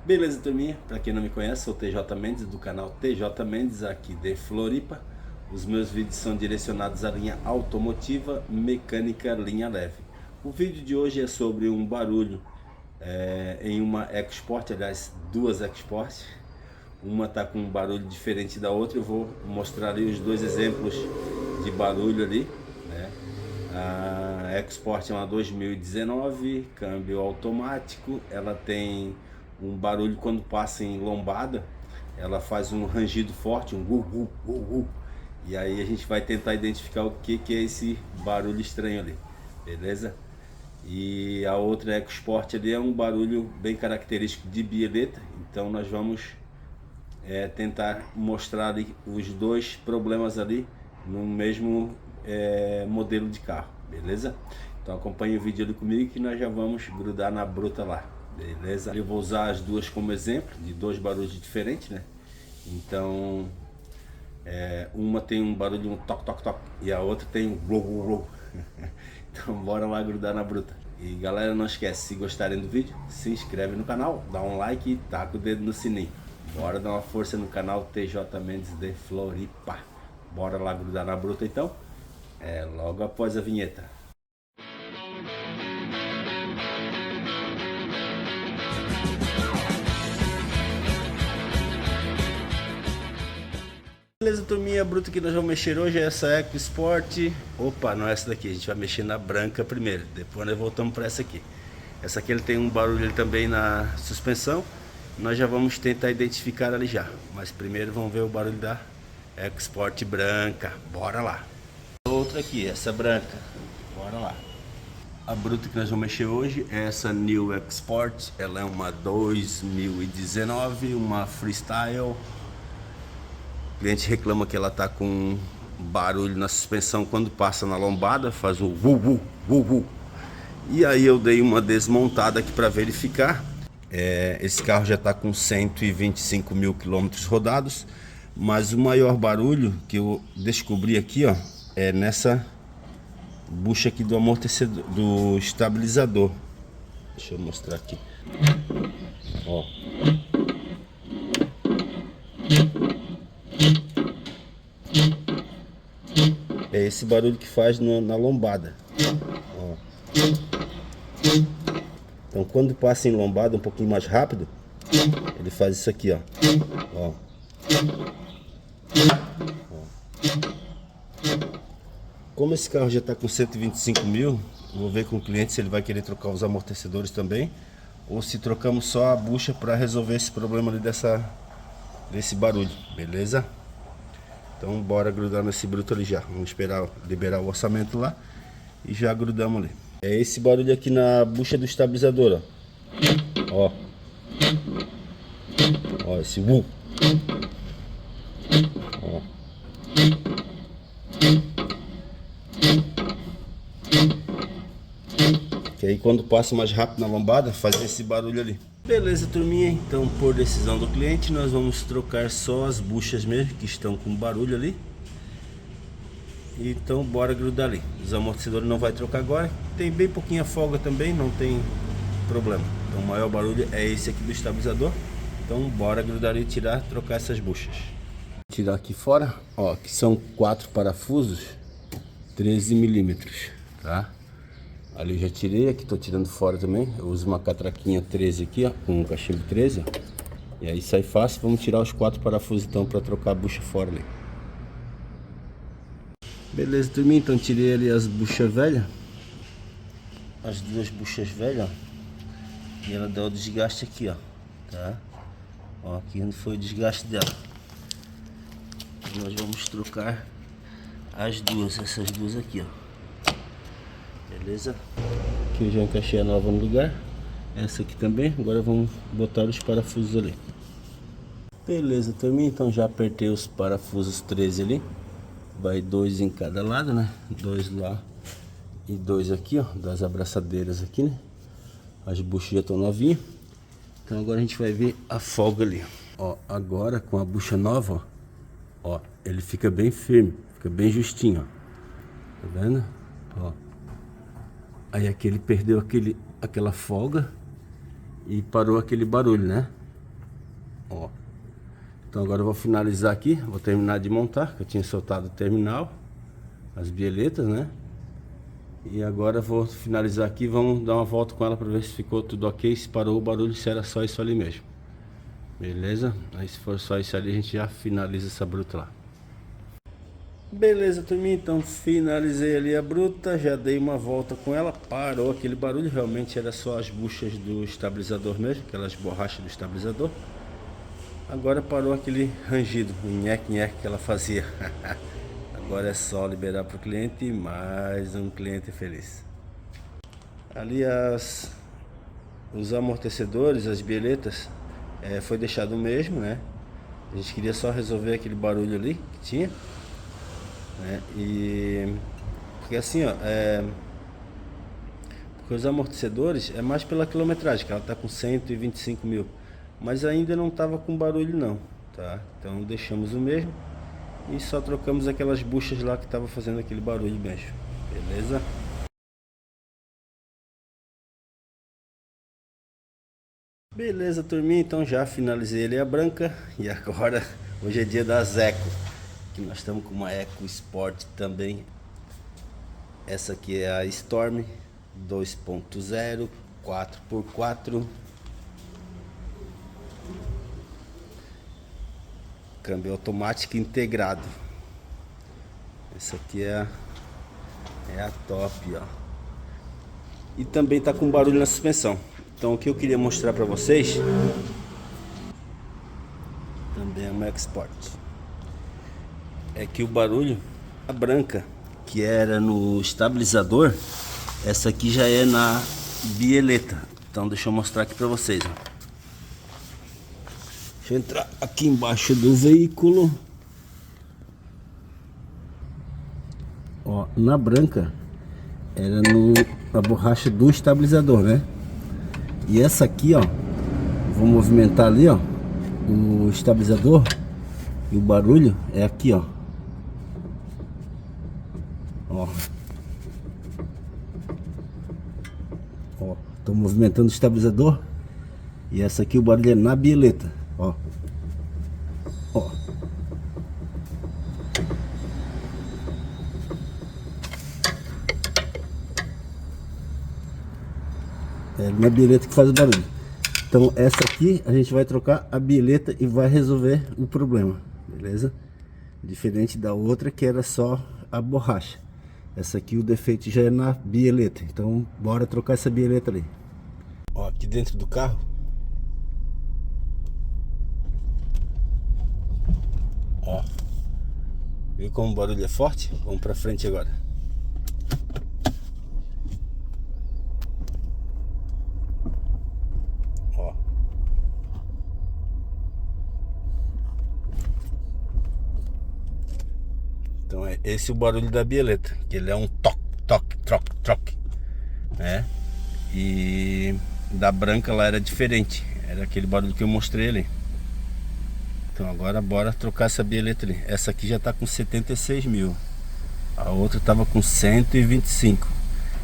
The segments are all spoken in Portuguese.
Beleza, turminha? Para quem não me conhece, sou o TJ Mendes do canal TJ Mendes aqui de Floripa. Os meus vídeos são direcionados à linha automotiva, mecânica, linha leve. O vídeo de hoje é sobre um barulho em uma EcoSport, aliás, duas EcoSport. Uma está com um barulho diferente da outra. Eu vou mostrar ali os dois exemplos de barulho ali, né? A EcoSport é uma 2019, câmbio automático. Ela tem um barulho quando passa em lombada. Ela faz um rangido forte, um gu. E aí a gente vai tentar identificar o que é esse barulho estranho ali, beleza? E a outra EcoSport ali é um barulho bem característico de bieleta. Então nós vamos tentar mostrar ali os dois problemas ali no mesmo modelo de carro, beleza? Então acompanhe o vídeo ali comigo que nós já vamos grudar na bruta lá, beleza? Eu vou usar as duas como exemplo de dois barulhos diferentes, né? Então uma tem um barulho, um toque e a outra tem um glow. Então bora lá grudar na bruta. E galera, não esquece, se gostarem do vídeo, se inscreve no canal, dá um like e taca o dedo no sininho. Bora dar uma força no canal TJ Mendes de Floripa. Bora lá grudar na bruta então? Logo após a vinheta. Beleza, turminha, a bruta que nós vamos mexer hoje é essa EcoSport. Opa, não é essa daqui, a gente vai mexer na branca primeiro, depois nós voltamos para essa aqui. Essa aqui ele tem um barulho também na suspensão. Nós já vamos tentar identificar ali já, mas primeiro vamos ver o barulho da EcoSport branca. Bora lá. Outra aqui, essa branca. Bora lá. A bruta que nós vamos mexer hoje é essa New EcoSport. Ela é uma 2019, uma Freestyle. O cliente reclama que ela tá com barulho na suspensão quando passa na lombada, faz o vu. E aí eu dei uma desmontada aqui para verificar. Esse carro já está com 125 mil quilômetros rodados, mas o maior barulho que eu descobri aqui, ó, é nessa bucha aqui do amortecedor, do estabilizador. Deixa eu mostrar aqui, ó. É esse barulho que faz na lombada, ó. Então quando passa em lombada um pouquinho mais rápido, ele faz isso aqui, ó. Ó. Como esse carro já está com 125 mil, vou ver com o cliente se ele vai querer trocar os amortecedores também, ou se trocamos só a bucha para resolver esse problema ali desse barulho, beleza? Então bora grudar nesse bruto ali já. Vamos esperar liberar o orçamento lá e já grudamos ali. É esse barulho aqui na bucha do estabilizador, ó. Ó, esse Ó. Que aí quando passa mais rápido na lombada, faz esse barulho ali. Beleza, turminha, então por decisão do cliente nós vamos trocar só as buchas mesmo que estão com barulho ali. Então bora grudar ali. Os amortecedores não vai trocar agora. Tem bem pouquinha folga também, não tem problema. Então o maior barulho é esse aqui do estabilizador. Então bora grudar e tirar, trocar essas buchas. Tirar aqui fora, ó, que são 4 parafusos 13 milímetros, tá? Ali eu já tirei, aqui tô tirando fora também. Eu uso uma catraquinha 13 aqui, ó, com um cachimbo 13, ó. E aí sai fácil. Vamos tirar os 4 parafusos então para trocar a bucha fora ali. Beleza, turminha, então tirei ali as buchas velhas. As duas buchas velhas, ó. E ela dá o desgaste aqui, ó, tá? Ó, aqui onde foi o desgaste dela. E nós vamos trocar as duas, essas duas aqui, ó. Beleza? Aqui eu já encaixei a nova no lugar. Essa aqui também. Agora vamos botar os parafusos ali. Beleza, turminha, então já apertei os parafusos 13 ali. Vai 2 em cada lado, né? 2 lá e 2 aqui, ó, das abraçadeiras aqui, né? As buchas já estão novinhas. Então agora a gente vai ver a folga ali, ó. Agora com a bucha nova, ó, ele fica bem firme, fica bem justinho, ó. Tá vendo? Ó. Aí aqui ele perdeu aquela folga e parou aquele barulho, né? Ó. Então agora eu vou finalizar aqui, vou terminar de montar, que eu tinha soltado o terminal, as bieletas, né? E agora eu vou finalizar aqui, vamos dar uma volta com ela para ver se ficou tudo ok, se parou o barulho, se era só isso ali mesmo. Beleza? Aí se for só isso ali, a gente já finaliza essa bruta lá. Beleza, turminha, então finalizei ali a bruta, já dei uma volta com ela, parou aquele barulho, realmente era só as buchas do estabilizador mesmo, aquelas borrachas do estabilizador. Agora parou aquele rangido, o nhec-nhec que ela fazia. Agora é só liberar para o cliente e mais um cliente feliz. Ali os amortecedores, as bieletas, foi deixado o mesmo, né? A gente queria só resolver aquele barulho ali que tinha, né? E porque assim, ó, porque os amortecedores é mais pela quilometragem, que ela tá com 125 mil, mas ainda não tava com barulho não, tá? Então deixamos o mesmo e só trocamos aquelas buchas lá que tava fazendo aquele barulho mesmo, beleza? Beleza, turminha, então já finalizei ali a branca e agora hoje é dia das Eco, que nós estamos com uma Eco Sport também. Essa aqui é a Storm 2.0 4x4, câmbio automático integrado. Essa aqui é a top, ó. E também tá com barulho na suspensão. Então o que eu queria mostrar para vocês também é uma Export, é que o barulho, a branca que era no estabilizador, essa aqui já é na bieleta. Então deixa eu mostrar aqui para vocês, ó. Deixa eu entrar aqui embaixo do veículo. Ó, na branca era na borracha do estabilizador, né? E essa aqui, ó, vou movimentar ali, ó, o estabilizador, e o barulho é aqui, ó. Ó. Ó, tô movimentando o estabilizador e essa aqui o barulho é na bieleta, ó. Ó. É na bieleta que faz o barulho. Então essa aqui a gente vai trocar a bieleta e vai resolver o problema, beleza? Diferente da outra que era só a borracha. Essa aqui o defeito já é na bieleta. Então bora trocar essa bieleta ali. Ó, aqui dentro do carro. Ó. Viu como o barulho é forte? Vamos pra frente agora. Ó. Então é esse o barulho da bieleta, que ele é um toque, toque, troque, troque, né? E da branca lá era diferente, era aquele barulho que eu mostrei ali. Então agora bora trocar essa bieleta ali. Essa aqui já tá com 76 mil, a outra tava com 125.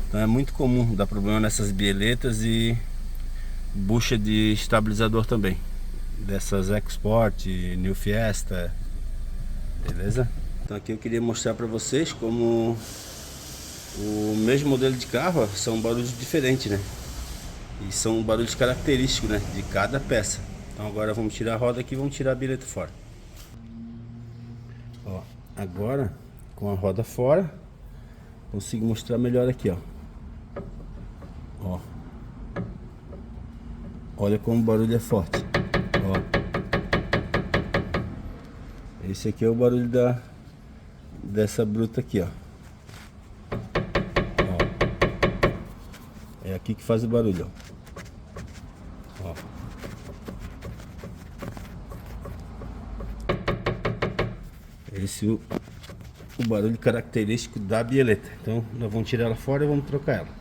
Então é muito comum dar problema nessas bieletas e bucha de estabilizador também, dessas Export, New Fiesta, beleza? Então aqui eu queria mostrar para vocês como o mesmo modelo de carro, ó, são barulhos diferentes, né? E são barulhos característicos, né, de cada peça. Então agora vamos tirar a roda aqui e vamos tirar a bieleta fora. Ó, agora com a roda fora consigo mostrar melhor aqui, ó. Ó. Olha como o barulho é forte. Ó. Esse aqui é o barulho dessa bruta aqui, ó. Ó. É aqui que faz o barulho, ó. Ó. Esse é o barulho característico da bieleta. Então nós vamos tirar ela fora e vamos trocar ela.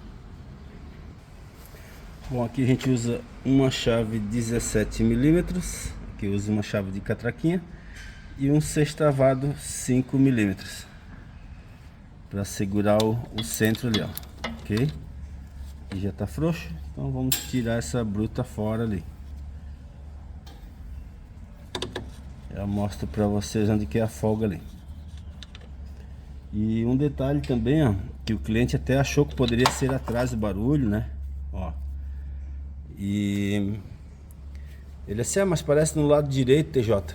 Bom, aqui a gente usa uma chave 17 milímetros, aqui usa uma chave de catraquinha e um sextavado 5 milímetros para segurar o centro ali, ó. Ok? E já tá frouxo, então vamos tirar essa bruta fora ali. Já mostro pra vocês onde que é a folga ali. E um detalhe também, ó, que o cliente até achou que poderia ser atrás do barulho, né? Ó. E ele disse, mas parece no lado direito, TJ.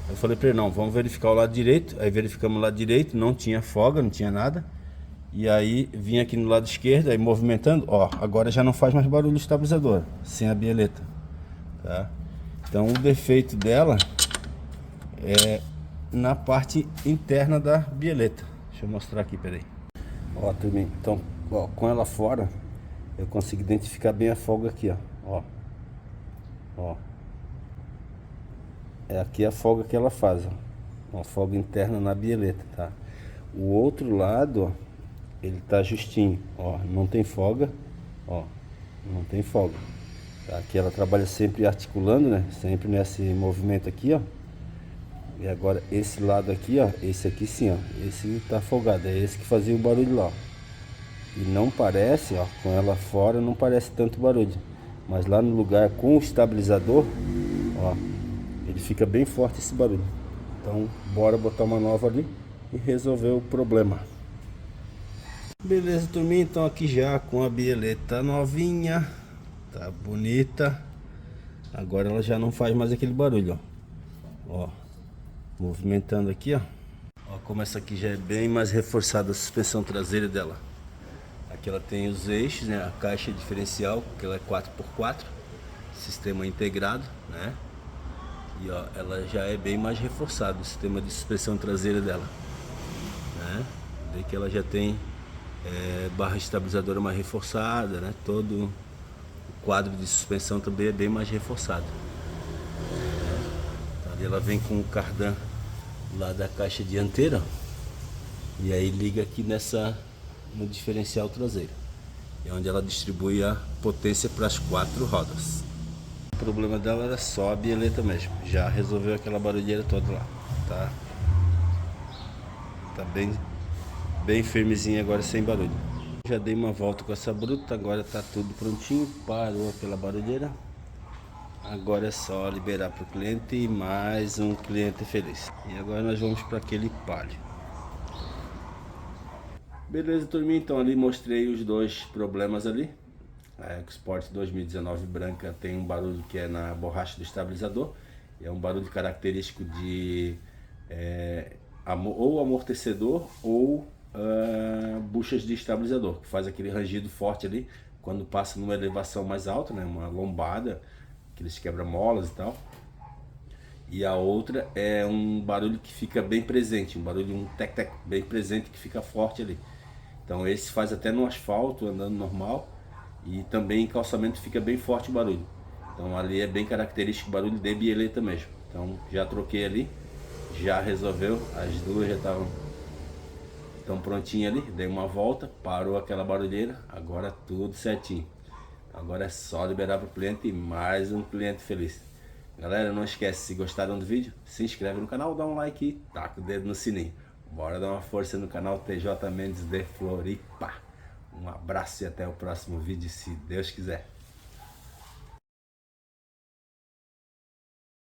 Eu falei pra ele, não, vamos verificar o lado direito. Aí verificamos o lado direito, não tinha folga, não tinha nada. E aí vim aqui no lado esquerdo, aí movimentando, ó, agora já não faz mais barulho o estabilizador, sem a bieleta, tá? Então o defeito dela é na parte interna da bieleta. Deixa eu mostrar aqui, peraí. Ó, turminha, então, ó, com ela fora, eu consigo identificar bem a folga aqui, ó. Ó. É aqui a folga que ela faz, ó. Uma folga interna na bieleta, tá? O outro lado, ó, ele tá justinho, ó, não tem folga, ó, não tem folga. Aqui ela trabalha sempre articulando, né? Sempre nesse movimento aqui, ó. E agora esse lado aqui, ó, esse aqui sim, ó, esse tá folgado, é esse que fazia o barulho lá, ó. E não parece, ó, com ela fora não parece tanto barulho, mas lá no lugar com o estabilizador, ó, ele fica bem forte esse barulho. Então bora botar uma nova ali e resolver o problema. Beleza, turminha, então aqui já com a bieleta novinha, tá bonita. Agora ela já não faz mais aquele barulho, ó. Movimentando aqui, ó. Ó como essa aqui já é bem mais reforçada a suspensão traseira dela. Aqui ela tem os eixos, né? A caixa diferencial, que ela é 4x4, sistema integrado, né? E ó, ela já é bem mais reforçada o sistema de suspensão traseira dela, né? Vê que ela já tem barra estabilizadora mais reforçada, né? Todo o quadro de suspensão também é bem mais reforçado. Ali ela vem com o cardan lá da caixa dianteira, e aí liga aqui no diferencial traseiro, é onde ela distribui a potência para as 4 rodas. O problema dela era só a bieleta mesmo, já resolveu aquela barulheira toda lá, tá? Tá bem firmezinha agora, sem barulho. Já dei uma volta com essa bruta, agora tá tudo prontinho, parou aquela barulheira. Agora é só liberar para o cliente e mais um cliente feliz. E agora nós vamos para aquele Palio. Beleza, turminha, então ali mostrei os dois problemas ali. A EcoSport 2019 branca tem um barulho que é na borracha do estabilizador. É um barulho característico de ou amortecedor ou buchas de estabilizador, que faz aquele rangido forte ali quando passa numa elevação mais alta, né, uma lombada, aqueles quebra-molas e tal. E a outra é um barulho que fica bem presente, um barulho, um tec-tec bem presente que fica forte ali. Então esse faz até no asfalto, andando normal, e também em calçamento fica bem forte o barulho. Então ali é bem característico o barulho de bieleta mesmo. Então já troquei ali, já resolveu, as duas já estavam prontinhas ali, dei uma volta, parou aquela barulheira, agora tudo certinho. Agora é só liberar para o cliente e mais um cliente feliz. Galera, não esquece, se gostaram do vídeo, se inscreve no canal, dá um like e taca o dedo no sininho. Bora dar uma força no canal TJ Mendes de Floripa. Um abraço e até o próximo vídeo, se Deus quiser.